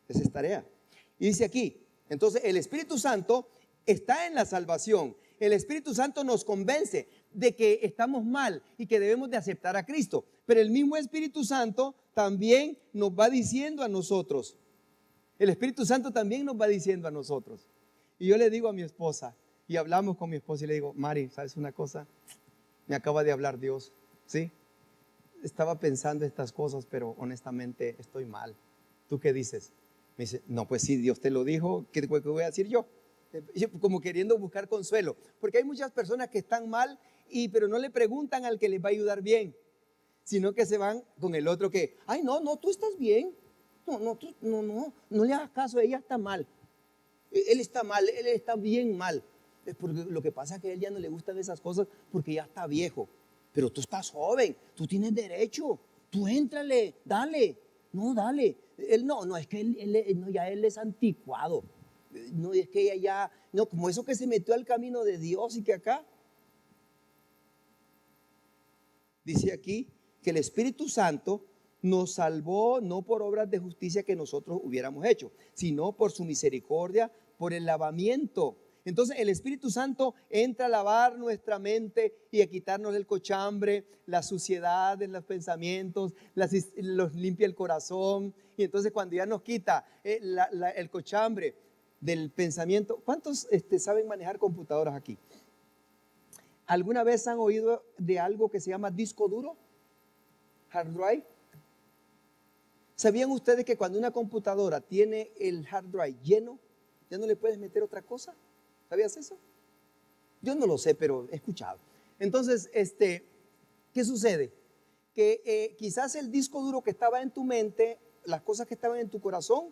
Esa es tarea. Y dice aquí, entonces el Espíritu Santo está en la salvación. El Espíritu Santo nos convence de que estamos mal y que debemos de aceptar a Cristo. Pero el mismo Espíritu Santo también nos va diciendo a nosotros. El Espíritu Santo también nos va diciendo a nosotros. Y yo le digo a mi esposa, y hablamos con mi esposa y le digo, Mari, ¿sabes una cosa? Me acaba de hablar Dios, ¿sí? Estaba pensando estas cosas, pero honestamente estoy mal. ¿Tú qué dices? Me dice, no, pues sí, Dios te lo dijo, ¿qué voy a decir yo? Como queriendo buscar consuelo, porque hay muchas personas que están mal, pero no le preguntan al que les va a ayudar bien, sino que se van con el otro que, ay, no, tú estás bien, no le hagas caso, ella está mal, él está mal, él está bien mal. Es porque lo que pasa es que a él ya no le gustan esas cosas porque ya está viejo, pero tú estás joven, tú tienes derecho, tú éntrale, dale, dale. Él no, es que él es anticuado. No, es que ella ya, no, como eso que se metió al camino de Dios y que acá. Dice aquí que el Espíritu Santo nos salvó no por obras de justicia que nosotros hubiéramos hecho, sino por su misericordia, por el lavamiento. Entonces el Espíritu Santo entra a lavar nuestra mente y a quitarnos el cochambre, la suciedad en los pensamientos, los limpia el corazón. Y entonces cuando ya nos quita el cochambre del pensamiento. ¿Cuántos saben manejar computadoras aquí? ¿Alguna vez han oído de algo que se llama disco duro? Hard drive. ¿Sabían ustedes que cuando una computadora tiene el hard drive lleno, ya no le puedes meter otra cosa? ¿Sabías eso? Yo no lo sé, pero he escuchado. Entonces, ¿qué sucede? Que quizás el disco duro que estaba en tu mente, las cosas que estaban en tu corazón,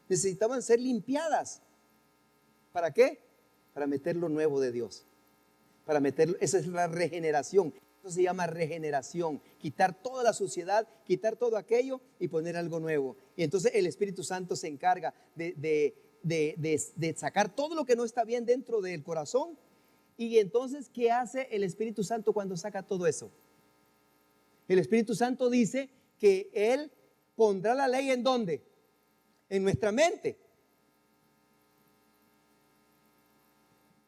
necesitaban ser limpiadas. ¿Para qué? Para meter lo nuevo de Dios. Para meter, esa es la regeneración. Eso se llama regeneración. Quitar toda la suciedad, quitar todo aquello y poner algo nuevo. Y entonces el Espíritu Santo se encarga de sacar todo lo que no está bien dentro del corazón. Y entonces, ¿qué hace el Espíritu Santo cuando saca todo eso? El Espíritu Santo dice que Él pondrá la ley ¿en dónde? En nuestra mente.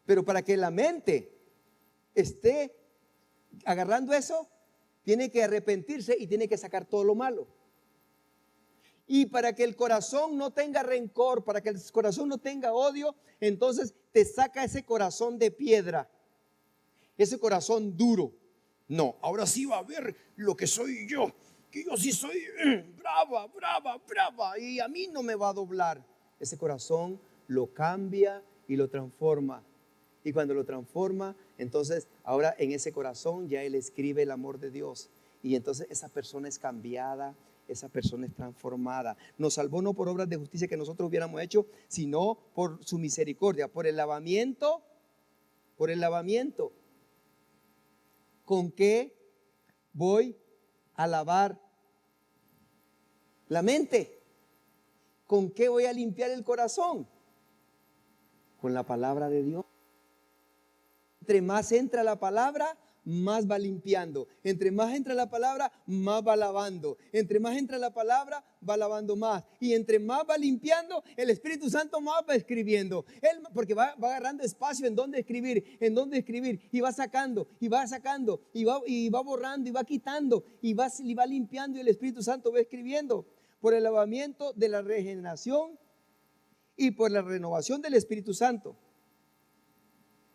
Pero para que la mente esté agarrando eso, tiene que arrepentirse y tiene que sacar todo lo malo. Y para que el corazón no tenga rencor, para que el corazón no tenga odio, entonces te saca ese corazón de piedra, ese corazón duro. No, ahora sí va a ver lo que soy yo, que yo sí soy brava, brava, brava, y a mí no me va a doblar. Ese corazón lo cambia y lo transforma. Y cuando lo transforma, entonces ahora en ese corazón ya Él escribe el amor de Dios. Y entonces esa persona es cambiada, esa persona es transformada. Nos salvó no por obras de justicia que nosotros hubiéramos hecho, sino por su misericordia, por el lavamiento. Por el lavamiento. ¿Con qué voy a lavar la mente? ¿Con qué voy a limpiar el corazón? Con la palabra de Dios. Entre más entra la palabra, más va limpiando. Entre más entra la palabra, más va lavando. Entre más entra la palabra, va lavando más. Y entre más va limpiando, el Espíritu Santo más va escribiendo. Él, porque va agarrando espacio en donde escribir, y va sacando, y va sacando, y va borrando, y va quitando, y va limpiando, y el Espíritu Santo va escribiendo. Por el lavamiento de la regeneración y por la renovación del Espíritu Santo.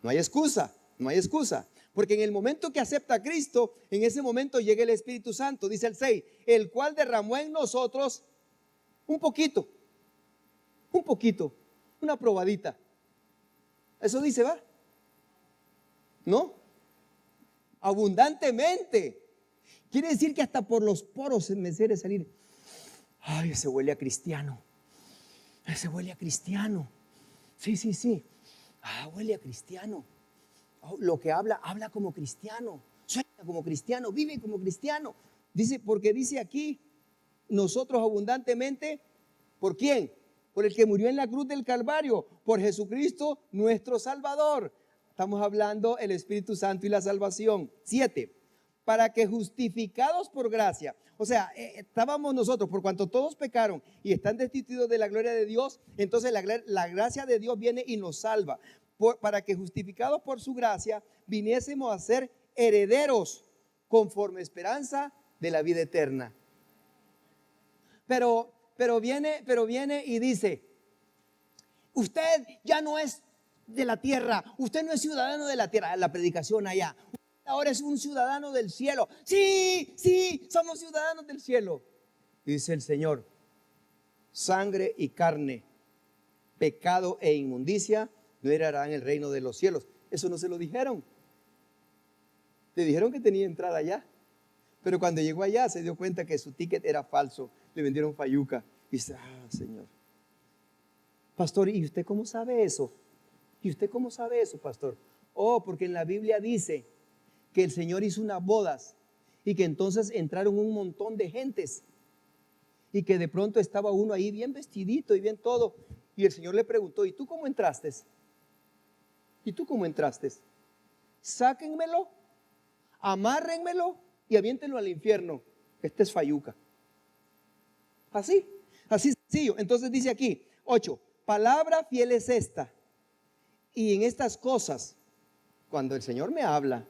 No hay excusa, no hay excusa. Porque en el momento que acepta a Cristo, en ese momento llega el Espíritu Santo, dice el 6, el cual derramó en nosotros un poquito, una probadita. Eso dice, ¿va? ¿No? Abundantemente. Quiere decir que hasta por los poros me quiere salir. Ay, ese huele a cristiano. Ese huele a cristiano. Sí. Huele a cristiano. Lo que habla como cristiano. Suena como cristiano, vive como cristiano. Dice, porque dice aquí, nosotros abundantemente, ¿por quién? Por el que murió en la cruz del Calvario, por Jesucristo nuestro Salvador. Estamos hablando el Espíritu Santo y la salvación. 7. Para que justificados por gracia, o sea, estábamos nosotros, por cuanto todos pecaron y están destituidos de la gloria de Dios, entonces la gracia de Dios viene y nos salva. Para que justificados por su gracia viniésemos a ser herederos conforme esperanza de la vida eterna. Pero viene y dice, usted ya no es de la tierra, usted no es ciudadano de la tierra, la predicación allá. Ahora es un ciudadano del cielo. Sí, somos ciudadanos del cielo. Dice el Señor, sangre y carne, pecado e inmundicia no heredarán el reino de los cielos. Eso no se lo dijeron. Le dijeron que tenía entrada allá. Pero cuando llegó allá se dio cuenta que su ticket era falso. Le vendieron fayuca. Y dice, Señor. Pastor, ¿y usted cómo sabe eso? ¿Y usted cómo sabe eso, pastor? Porque en la Biblia dice que el Señor hizo unas bodas y que entonces entraron un montón de gentes y que de pronto estaba uno ahí bien vestidito y bien todo. Y el Señor le preguntó, ¿y tú cómo entraste? ¿Y tú cómo entraste? Sáquenmelo, amárrenmelo y aviéntenlo al infierno. Este es fayuca. Así sencillo. Entonces dice aquí, 8, palabra fiel es esta. Y en estas cosas, cuando el Señor me habla,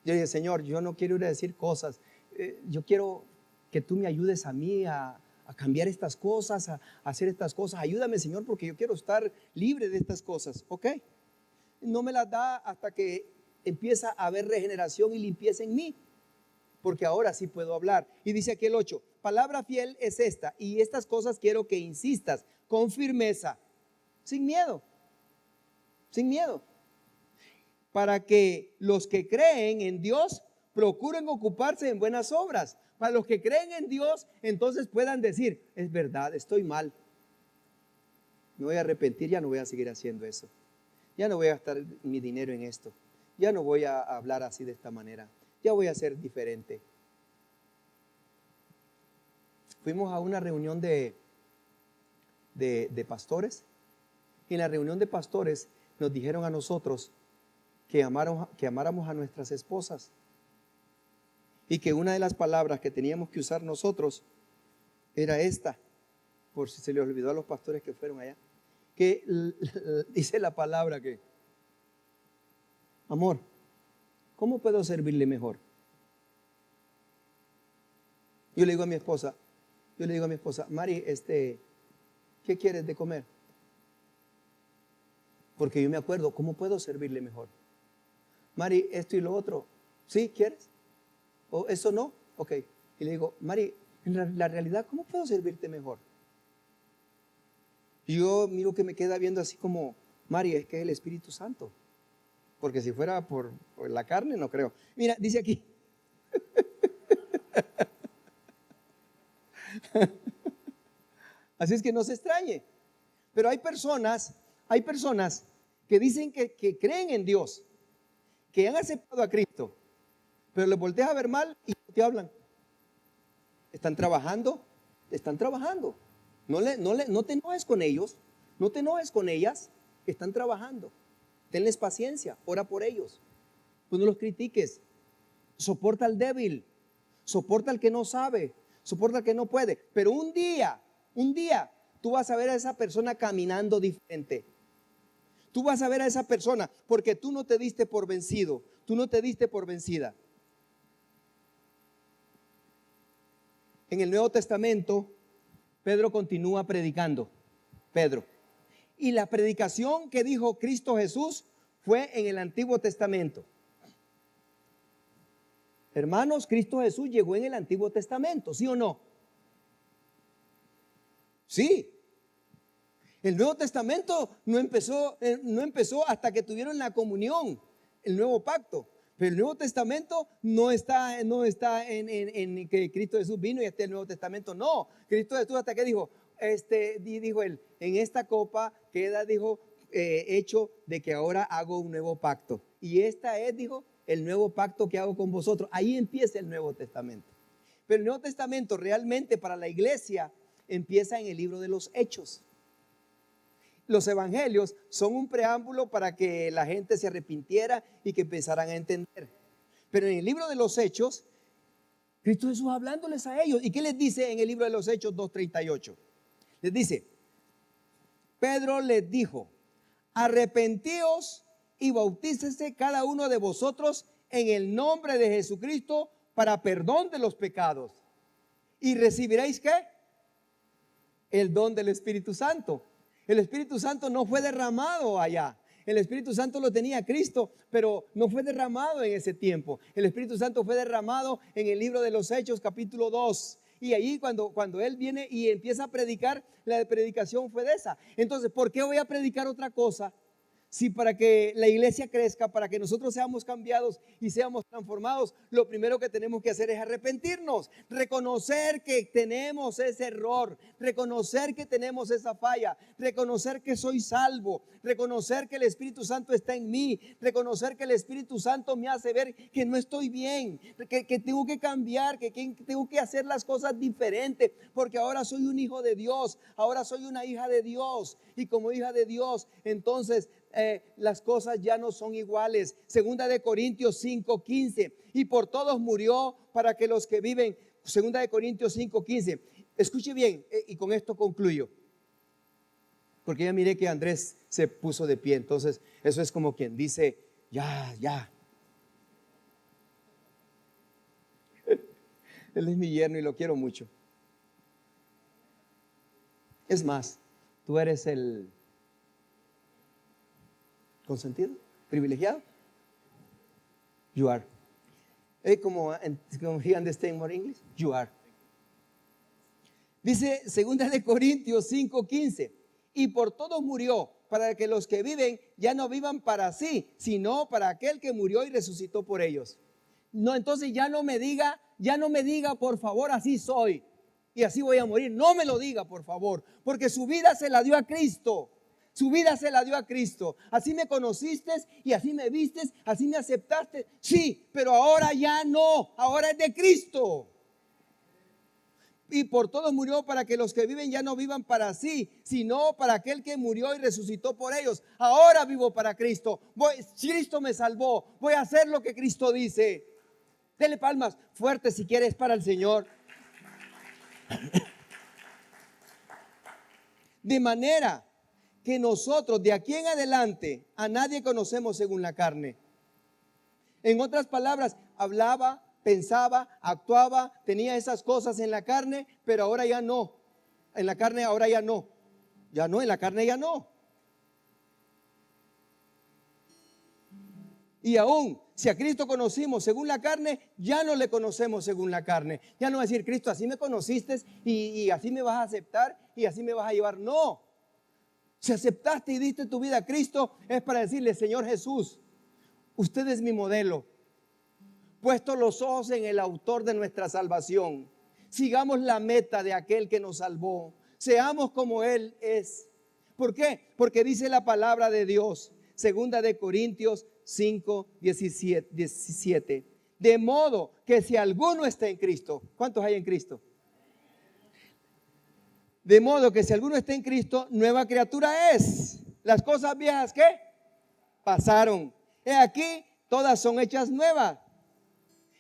yo dije, Señor, yo no quiero ir a decir cosas, yo quiero que tú me ayudes a mí a cambiar estas cosas, a hacer estas cosas. Ayúdame, Señor, porque yo quiero estar libre de estas cosas. Ok, no me las da hasta que empieza a haber regeneración y limpieza en mí, porque ahora sí puedo hablar. Y dice aquí el 8, palabra fiel es esta, y estas cosas quiero que insistas con firmeza, sin miedo, para que los que creen en Dios procuren ocuparse en buenas obras. Para los que creen en Dios, entonces puedan decir, es verdad, estoy mal, me voy a arrepentir, ya no voy a seguir haciendo eso, ya no voy a gastar mi dinero en esto, ya no voy a hablar así de esta manera, ya voy a ser diferente. Fuimos a una reunión de pastores, y en la reunión de pastores nos dijeron a nosotros que amáramos a nuestras esposas. y que una de las palabras que teníamos que usar nosotros era esta, por si se les olvidó a los pastores que fueron allá, que dice la palabra que, amor, ¿cómo puedo servirle mejor? Yo le digo a mi esposa, Mari, ¿qué quieres de comer? Porque yo me acuerdo, ¿cómo puedo servirle mejor? Mari, esto y lo otro, ¿sí? ¿Quieres? ¿O eso no? Ok. Y le digo, Mari, en la realidad, ¿cómo puedo servirte mejor? Y yo miro que me queda viendo así como, Mari, es que es el Espíritu Santo. Porque si fuera por la carne, no creo. Mira, dice aquí. Así es que no se extrañe. Pero hay personas que dicen que creen en Dios, que han aceptado a Cristo, pero les volteas a ver mal y no te hablan. Están trabajando. No te enojes con ellos, no te enojes con ellas, están trabajando. Tenles paciencia, ora por ellos. Pues no los critiques. Soporta al débil, soporta al que no sabe, soporta al que no puede. Pero un día, tú vas a ver a esa persona caminando diferente. Tú vas a ver a esa persona porque tú no te diste por vencido, tú no te diste por vencida. En el Nuevo Testamento, Pedro continúa predicando. Pedro. Y la predicación que dijo Cristo Jesús fue en el Antiguo Testamento. Hermanos, Cristo Jesús llegó en el Antiguo Testamento, ¿sí o no? Sí. El Nuevo Testamento no empezó hasta que tuvieron la comunión, el nuevo pacto. Pero el Nuevo Testamento no está en que Cristo Jesús vino y está el Nuevo Testamento. No, Cristo Jesús hasta que dijo, dijo él, en esta copa queda, dijo, hecho de que ahora hago un nuevo pacto. Y esta es, dijo, el nuevo pacto que hago con vosotros. Ahí empieza el Nuevo Testamento. Pero el Nuevo Testamento realmente para la iglesia empieza en el libro de los Hechos. Los evangelios son un preámbulo para que la gente se arrepintiera y que empezaran a entender. Pero en el libro de los Hechos, Cristo Jesús hablándoles a ellos. ¿Y qué les dice en el libro de los Hechos 2:38? Les dice, Pedro les dijo, arrepentíos y bautícese cada uno de vosotros en el nombre de Jesucristo para perdón de los pecados. Y recibiréis ¿qué? El don del Espíritu Santo. El Espíritu Santo no fue derramado allá. El Espíritu Santo lo tenía Cristo, pero no fue derramado en ese tiempo. El Espíritu Santo fue derramado en el libro de los Hechos, capítulo 2. Y ahí cuando Él viene y empieza a predicar, la predicación fue de esa. Entonces, ¿por qué voy a predicar otra cosa? Si para que la iglesia crezca, para que nosotros seamos cambiados y seamos transformados, lo primero que tenemos que hacer es arrepentirnos, reconocer que tenemos ese error, reconocer que tenemos esa falla, reconocer que soy salvo, reconocer que el Espíritu Santo está en mí, reconocer que el Espíritu Santo me hace ver que no estoy bien, que tengo que cambiar, que tengo que hacer las cosas diferentes, porque ahora soy un hijo de Dios, ahora soy una hija de Dios, y como hija de Dios, entonces las cosas ya no son iguales. Segunda de Corintios 5:15, y por todos murió para que los que viven. Segunda de Corintios 5:15. Escuche bien, y con esto concluyo, porque ya miré que Andrés se puso de pie. Entonces eso es como quien dice, ya. Él es mi yerno y lo quiero mucho. Es más, tú eres el consentido, privilegiado. You are. Como he understand more English, you are. Dice segunda de Corintios 5:15, y por todos murió, para que los que viven ya no vivan para sí, sino para aquel que murió y resucitó por ellos. No, entonces ya no me diga, por favor, así soy y así voy a morir. No me lo diga, por favor, porque su vida se la dio a Cristo. Su vida se la dio a Cristo. Así me conociste y así me vistes, así me aceptaste. Sí, pero ahora ya no, ahora es de Cristo. Y por todos murió para que los que viven ya no vivan para sí, sino para aquel que murió y resucitó por ellos. Ahora vivo para Cristo. Cristo me salvó. Voy a hacer lo que Cristo dice. Dele palmas fuertes si quieres para el Señor. De manera que nosotros de aquí en adelante a nadie conocemos según la carne. En otras palabras, hablaba, pensaba, actuaba, tenía esas cosas en la carne, pero ahora ya no. En la carne ahora ya no. Ya no, en la carne ya no. Y aún, si a Cristo conocimos según la carne, ya no le conocemos según la carne. Ya no va a decir, Cristo, así me conociste y así me vas a aceptar y así me vas a llevar. No. Si aceptaste y diste tu vida a Cristo, es para decirle, Señor Jesús, usted es mi modelo. Puesto los ojos en el autor de nuestra salvación. Sigamos la meta de aquel que nos salvó. Seamos como Él es. ¿Por qué? Porque dice la palabra de Dios, 2 de Corintios 5, 17. De modo que si alguno está en Cristo, ¿cuántos hay en Cristo? De modo que si alguno está en Cristo, nueva criatura es. Las cosas viejas, ¿qué? Pasaron. He aquí, todas son hechas nuevas.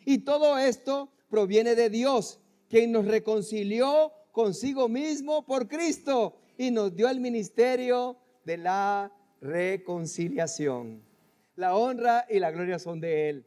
Y todo esto proviene de Dios, quien nos reconcilió consigo mismo por Cristo y nos dio el ministerio de la reconciliación. La honra y la gloria son de Él.